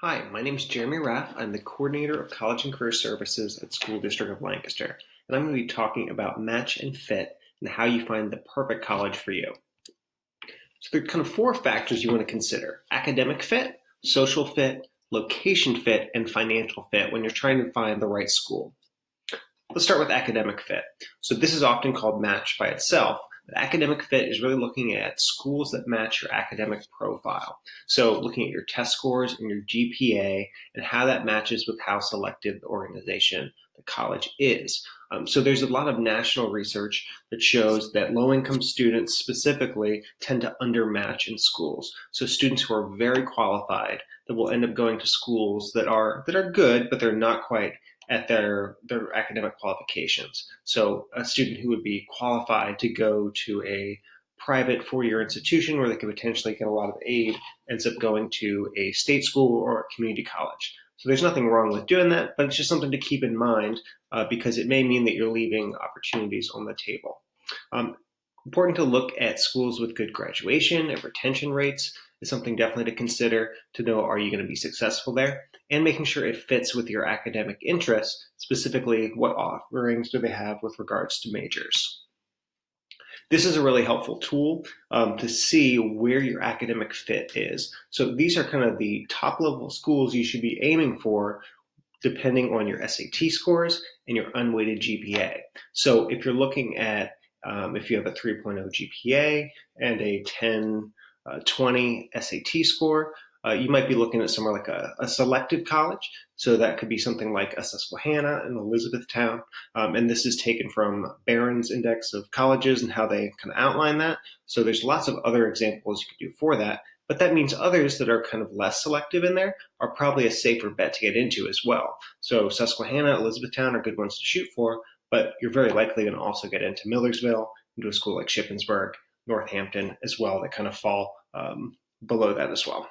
Hi, my name is Jeremy Raff. I'm the coordinator of College and Career Services at School District of Lancaster, and I'm going to be talking about match and fit and how you find the perfect college for you. So there are kind of four factors you want to consider: academic fit, social fit, location fit, and financial fit when you're trying to find the right school. Let's start with academic fit. So this is often called match by itself. But academic fit is really looking at schools that match your academic profile. So looking at your test scores and your GPA and how that matches with how selective the organization, the college is. So there's a lot of national research that shows that low-income students specifically tend to undermatch in schools. So students who are very qualified that will end up going to schools that are good, but they're not quite at their academic qualifications. So a student who would be qualified to go to a private four-year institution where they could potentially get a lot of aid ends up going to a state school or a community college. So there's nothing wrong with doing that, but it's just something to keep in mind because it may mean that you're leaving opportunities on the table. Important to look at schools with good graduation and retention rates is something definitely to consider to know, are you going to be successful there? And making sure it fits with your academic interests, specifically what offerings do they have with regards to majors. This is a really helpful tool to see where your academic fit is. So these are kind of the top level schools you should be aiming for depending on your SAT scores and your unweighted GPA. So if you're looking at if you have a 3.0 GPA and a 1020 SAT score, you might be looking at somewhere like a selective college. So that could be something like a Susquehanna in Elizabethtown. And this is taken from Barron's Index of Colleges and how they kind of outline that. So there's lots of other examples you could do for that. But that means others that are kind of less selective in there are probably a safer bet to get into as well. So Susquehanna, Elizabethtown are good ones to shoot for, but you're very likely going to also get into Millersville, into a school like Shippensburg, Northampton as well, that kind of fall below that as well.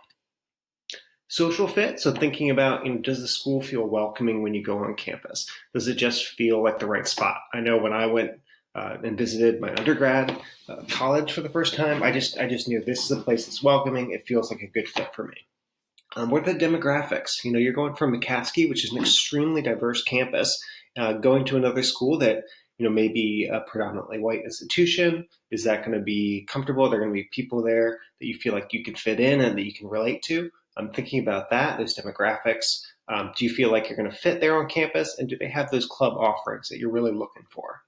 Social fit, so thinking about, does the school feel welcoming when you go on campus? Does it just feel like the right spot? I know when I went and visited my undergrad college for the first time, I just knew this is a place that's welcoming. It feels like a good fit for me. What are the demographics? You're going from McCaskey, which is an extremely diverse campus, going to another school that may be a predominantly white institution. Is that going to be comfortable? Are there going to be people there that you feel like you can fit in and that you can relate to? I'm thinking about that, those demographics. Do you feel like you're going to fit there on campus? And do they have those club offerings that you're really looking for?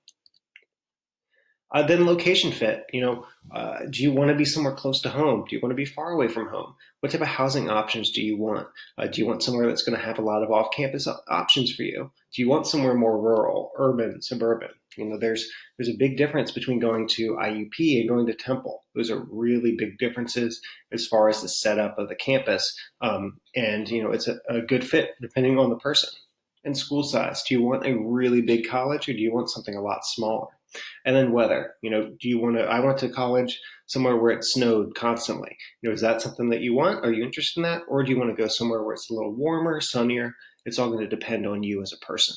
Then location fit. Do you want to be somewhere close to home? Do you want to be far away from home? What type of housing options do you want? Do you want somewhere that's going to have a lot of off-campus options for you? Do you want somewhere more rural, urban, suburban? There's a big difference between going to IUP and going to Temple. Those are really big differences as far as the setup of the campus. And it's a good fit depending on the person. And school size. Do you want a really big college or do you want something a lot smaller? And then weather, I went to college somewhere where it snowed constantly. Is that something that you want? Are you interested in that? Or do you want to go somewhere where it's a little warmer, sunnier? It's all going to depend on you as a person.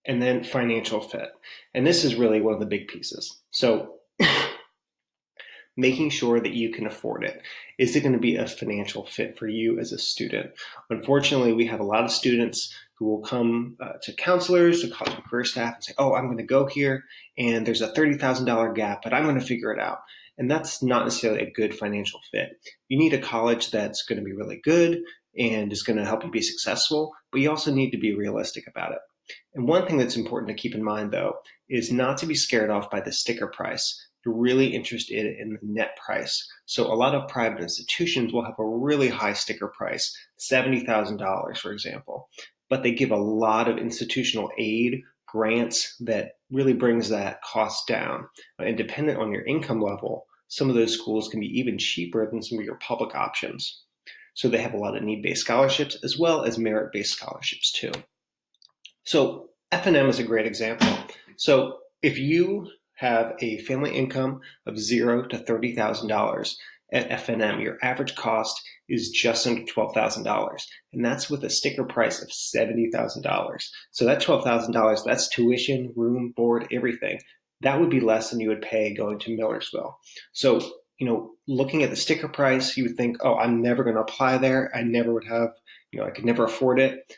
And then financial fit. And this is really one of the big pieces. So making sure that you can afford it. Is it going to be a financial fit for you as a student? Unfortunately, we have a lot of students who will come to counselors, to college and career staff and say, oh, I'm going to go here and there's a $30,000 gap, but I'm going to figure it out. And that's not necessarily a good financial fit. You need a college that's going to be really good and is going to help you be successful, but you also need to be realistic about it. And one thing that's important to keep in mind, though, is not to be scared off by the sticker price. You're really interested in the net price. So a lot of private institutions will have a really high sticker price, $70,000, for example, but they give a lot of institutional aid, grants that really brings that cost down. And dependent on your income level, some of those schools can be even cheaper than some of your public options. So they have a lot of need-based scholarships as well as merit-based scholarships too. So F&M is a great example. So if you have a family income of $0 to $30,000 at F&M, your average cost is just under $12,000. And that's with a sticker price of $70,000. So that $12,000, that's tuition, room, board, everything. That would be less than you would pay going to Millersville. So, looking at the sticker price, you would think, oh, I'm never going to apply there. I never would have, I could never afford it.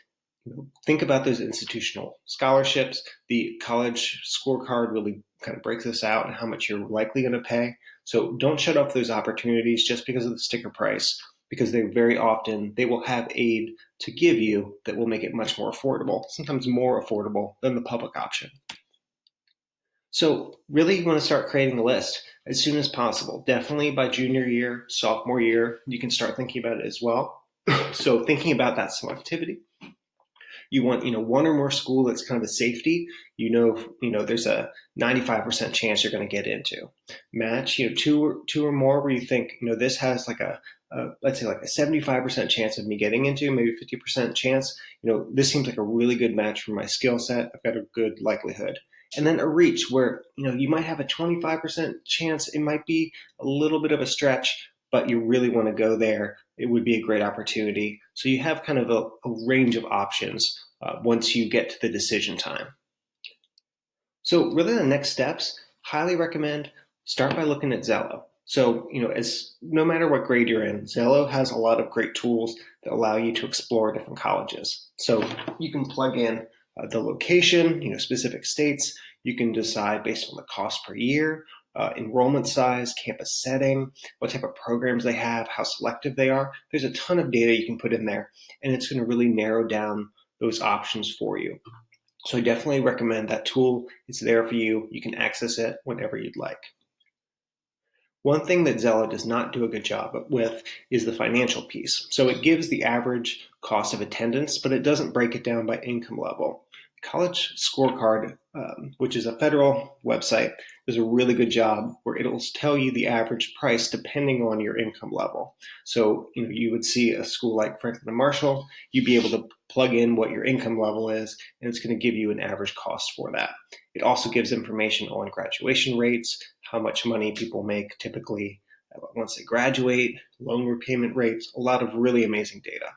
Think about those institutional scholarships. The college scorecard really kind of breaks this out and how much you're likely going to pay. So don't shut off those opportunities just because of the sticker price, because they will have aid to give you that will make it much more affordable, sometimes more affordable than the public option. So really you want to start creating a list as soon as possible. Definitely by junior year, sophomore year, you can start thinking about it as well. So thinking about that selectivity, you want, one or more school that's kind of a safety. There's a 95% chance you're going to get into. Match, two or more where you think, this has like let's say like a 75% chance of me getting into, maybe 50% chance. This seems like a really good match for my skill set. I've got a good likelihood. And then a reach where, you might have a 25% chance. It might be a little bit of a stretch, but you really want to go there. It would be a great opportunity. So you have kind of a range of options once you get to the decision time. So really the next steps, highly recommend start by looking at Zello. So, no matter what grade you're in, Zello has a lot of great tools that allow you to explore different colleges. So you can plug in the location, specific states. You can decide based on the cost per year, enrollment size, campus setting, what type of programs they have, how selective they are. There's a ton of data you can put in there, and it's going to really narrow down those options for you. So I definitely recommend that tool. It's there for you. You can access it whenever you'd like. One thing that Zello does not do a good job with is the financial piece. So it gives the average cost of attendance, but it doesn't break it down by income level. College Scorecard, which is a federal website, does a really good job where it'll tell you the average price depending on your income level. So, you would see a school like Franklin and Marshall, you'd be able to plug in what your income level is, and it's going to give you an average cost for that. It also gives information on graduation rates, how much money people make typically once they graduate, loan repayment rates, a lot of really amazing data.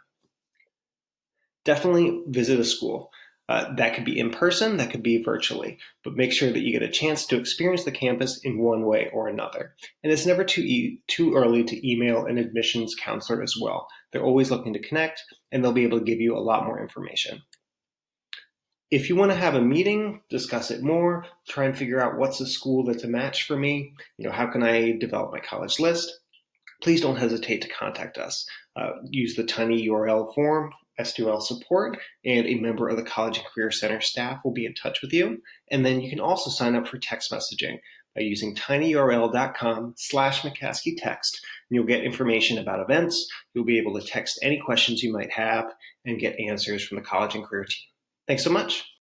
Definitely visit a school. That could be in person, that could be virtually, but make sure that you get a chance to experience the campus in one way or another. And it's never too early to email an admissions counselor as well. They're always looking to connect, and they'll be able to give you a lot more information. If you want to have a meeting, discuss it more, try and figure out what's a school that's a match for me, how can I develop my college list, please don't hesitate to contact us. Use the tiny URL form, S2L support, and a member of the College and Career Center staff will be in touch with you. And then you can also sign up for text messaging by using tinyurl.com/McCaskey-text. And you'll get information about events. You'll be able to text any questions you might have and get answers from the College and Career team. Thanks so much.